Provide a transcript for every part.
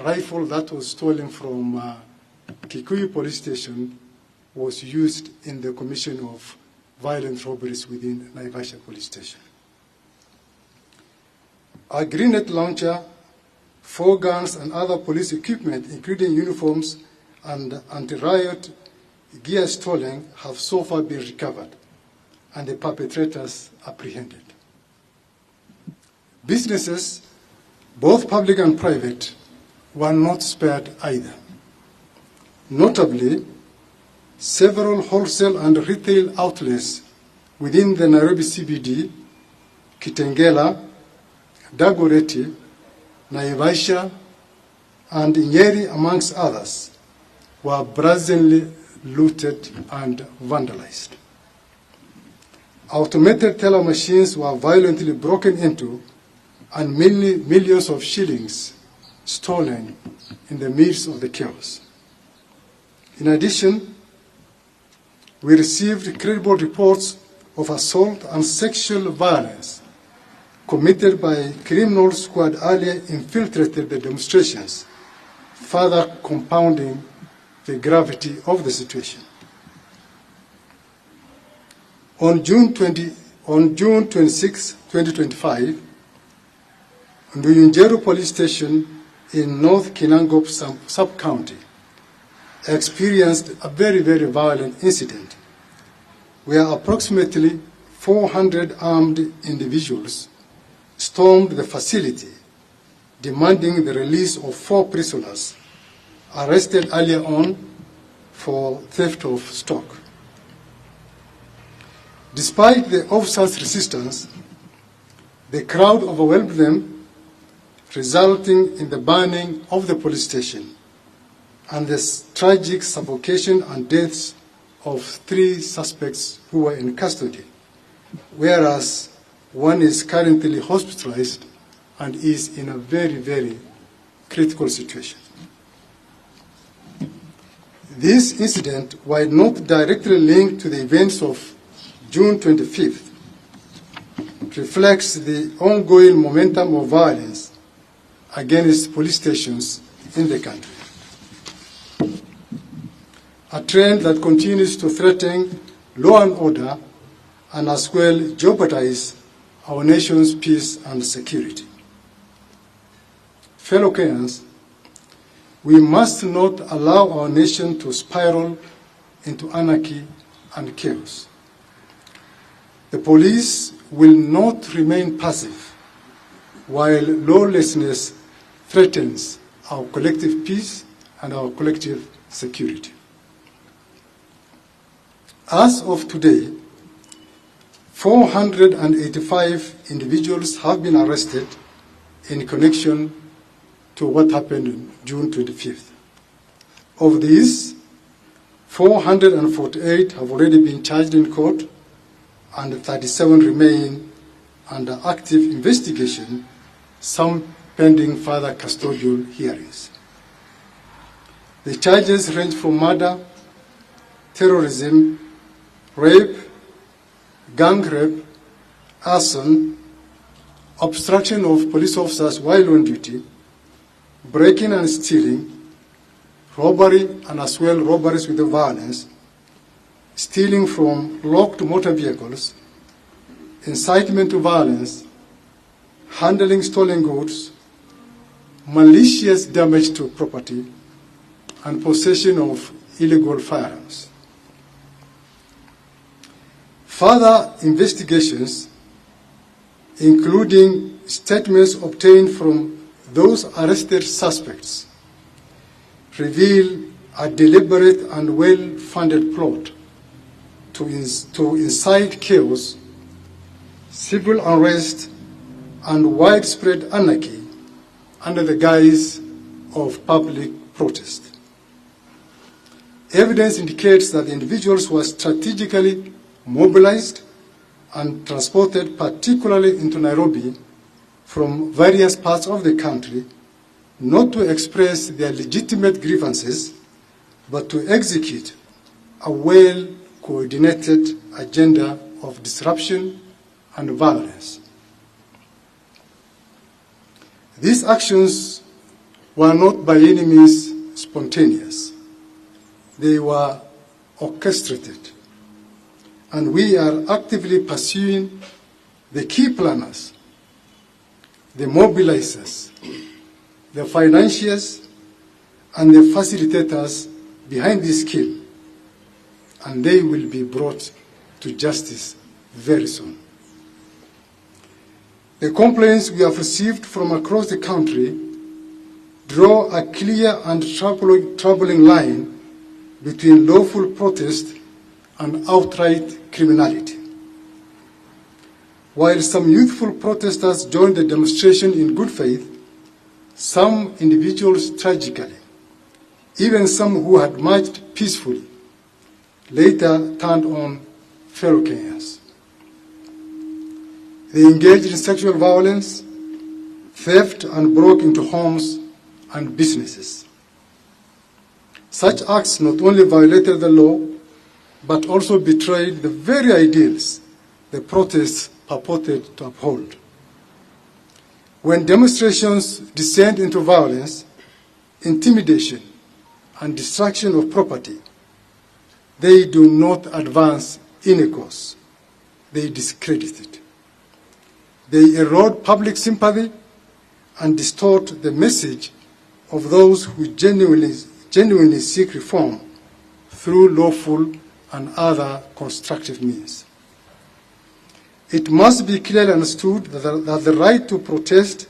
rifle that was stolen from Kikuyu police station was used in the commission of violent robberies within Naivasha police station. A grenade launcher, 4 guns and other police equipment, including uniforms and anti-riot gear stolen, have so far been recovered and the perpetrators apprehended. Businesses, both public and private, were not spared either. Notably, several wholesale and retail outlets within the Nairobi CBD, Kitengela, Dagoretti, Naivasha, and Nyeri, amongst others, were brazenly looted and vandalized. Automated teller machines were violently broken into and millions of shillings stolen in the midst of the chaos. In addition, we received credible reports of assault and sexual violence committed by criminals who had earlier infiltrated the demonstrations, further compounding the gravity of the situation. On June 26, 2025, Nduyunjeru Police Station in North Kinangop sub-county experienced a very, very violent incident where approximately 400 armed individuals stormed the facility, demanding the release of 4 prisoners arrested earlier on for theft of stock. Despite the officers' resistance, the crowd overwhelmed them, resulting in the burning of the police station and the tragic suffocation and deaths of 3 suspects who were in custody, whereas one is currently hospitalized and is in a very, very critical situation. This incident, while not directly linked to the events of June 25th, reflects the ongoing momentum of violence against police stations in the country, a trend that continues to threaten law and order and as well jeopardize our nation's peace and security. Fellow Kenyans, we must not allow our nation to spiral into anarchy and chaos. The police will not remain passive while lawlessness threatens our collective peace and our collective security. As of today, 485 individuals have been arrested in connection to what happened on June 25th. Of these, 448 have already been charged in court and 37 remain under active investigation, some pending further custodial hearings. The charges range from murder, terrorism, rape, gang rape, arson, obstruction of police officers while on duty, breaking and stealing, robbery and as well robberies with violence, stealing from locked motor vehicles, incitement to violence, handling stolen goods, malicious damage to property, and possession of illegal firearms. Further investigations, including statements obtained from those arrested suspects, reveal a deliberate and well-funded plot to incite chaos, civil unrest, and widespread anarchy under the guise of public protest. Evidence indicates that the individuals were strategically mobilized and transported particularly into Nairobi from various parts of the country, not to express their legitimate grievances, but to execute a well-coordinated agenda of disruption and violence. These actions were not by any means spontaneous. They were orchestrated. And we are actively pursuing the key planners, the mobilizers, the financiers, and the facilitators behind this kill, and they will be brought to justice very soon. The complaints we have received from across the country draw a clear and troubling line between lawful protest and outright criminality. While some youthful protesters joined the demonstration in good faith, some individuals tragically, even some who had marched peacefully, later turned on fellow Kenyans. They engaged in sexual violence, theft, and broke into homes and businesses. Such acts not only violated the law, but also betrayed the very ideals the protests purported to uphold. When demonstrations descend into violence, intimidation, and destruction of property, they do not advance any cause. They discredit it. They erode public sympathy and distort the message of those who genuinely seek reform through lawful and other constructive means. It must be clearly understood that the right to protest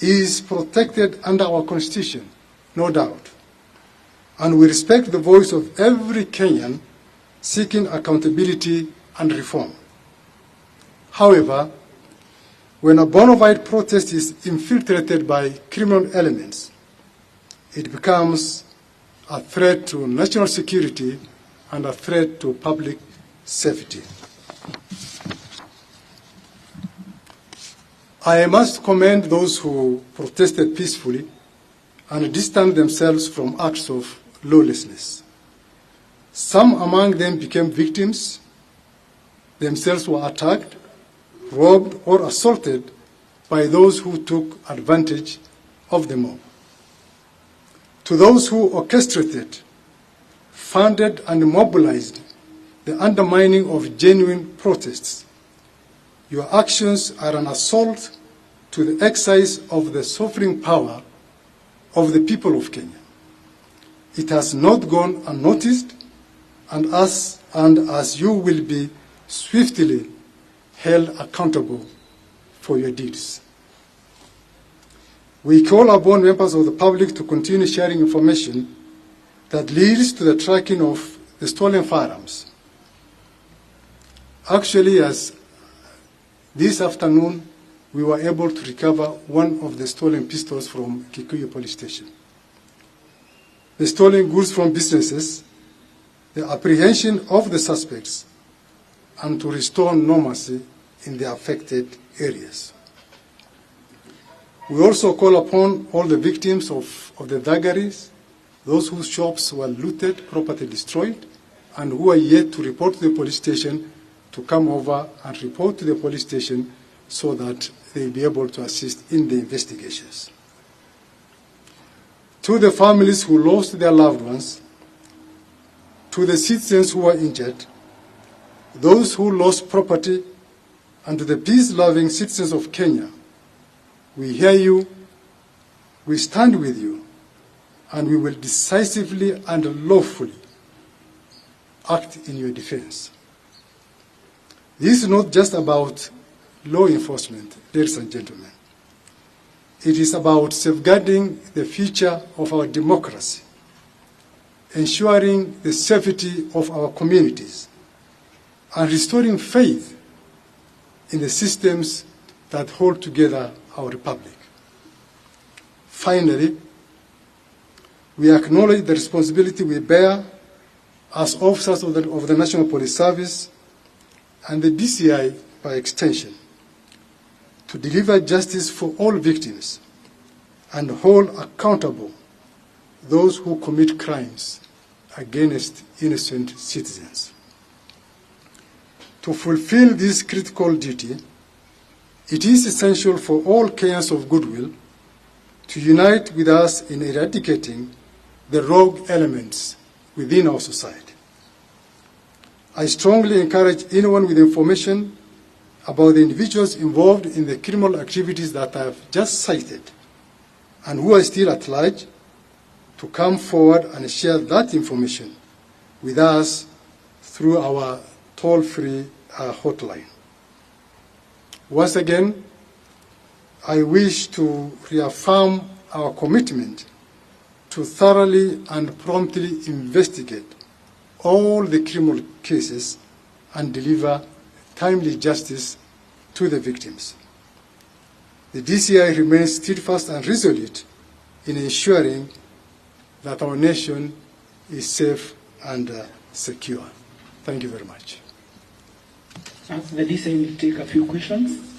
is protected under our Constitution, no doubt, and we respect the voice of every Kenyan seeking accountability and reform. However, when a bona fide protest is infiltrated by criminal elements, it becomes a threat to national security and a threat to public safety. I must commend those who protested peacefully and distanced themselves from acts of lawlessness. Some among them became victims, themselves were attacked, robbed, or assaulted by those who took advantage of the mob. To those who orchestrated, funded, and mobilized the undermining of genuine protests, your actions are an assault to the exercise of the sovereign power of the people of Kenya. It has not gone unnoticed, and as you will be swiftly held accountable for your deeds. We call upon members of the public to continue sharing information that leads to the tracking of the stolen firearms. Actually, as this afternoon, we were able to recover one of the stolen pistols from Kikuyu police station. The stolen goods from businesses, the apprehension of the suspects, and to restore normalcy in the affected areas. We also call upon all the victims of the thuggeries, those whose shops were looted, property destroyed, and who are yet to report to the police station to come over and report to the police station so that they'll be able to assist in the investigations. To the families who lost their loved ones, to the citizens who were injured, those who lost property, and to the peace-loving citizens of Kenya, we hear you, we stand with you, and we will decisively and lawfully act in your defense. This is not just about law enforcement, ladies and gentlemen. It is about safeguarding the future of our democracy, ensuring the safety of our communities, and restoring faith in the systems that hold together our republic. Finally, we acknowledge the responsibility we bear as officers of the National Police Service and the DCI by extension to deliver justice for all victims and hold accountable those who commit crimes against innocent citizens. To fulfill this critical duty, it is essential for all Kenyans of goodwill to unite with us in eradicating the rogue elements within our society. I strongly encourage anyone with information about the individuals involved in the criminal activities that I have just cited and who are still at large to come forward and share that information with us through our toll-free hotline. Once again, I wish to reaffirm our commitment to thoroughly and promptly investigate all the criminal cases and deliver timely justice to the victims. The DCI remains steadfast and resolute in ensuring that our nation is safe and secure. Thank you very much. The DCI will take a few questions.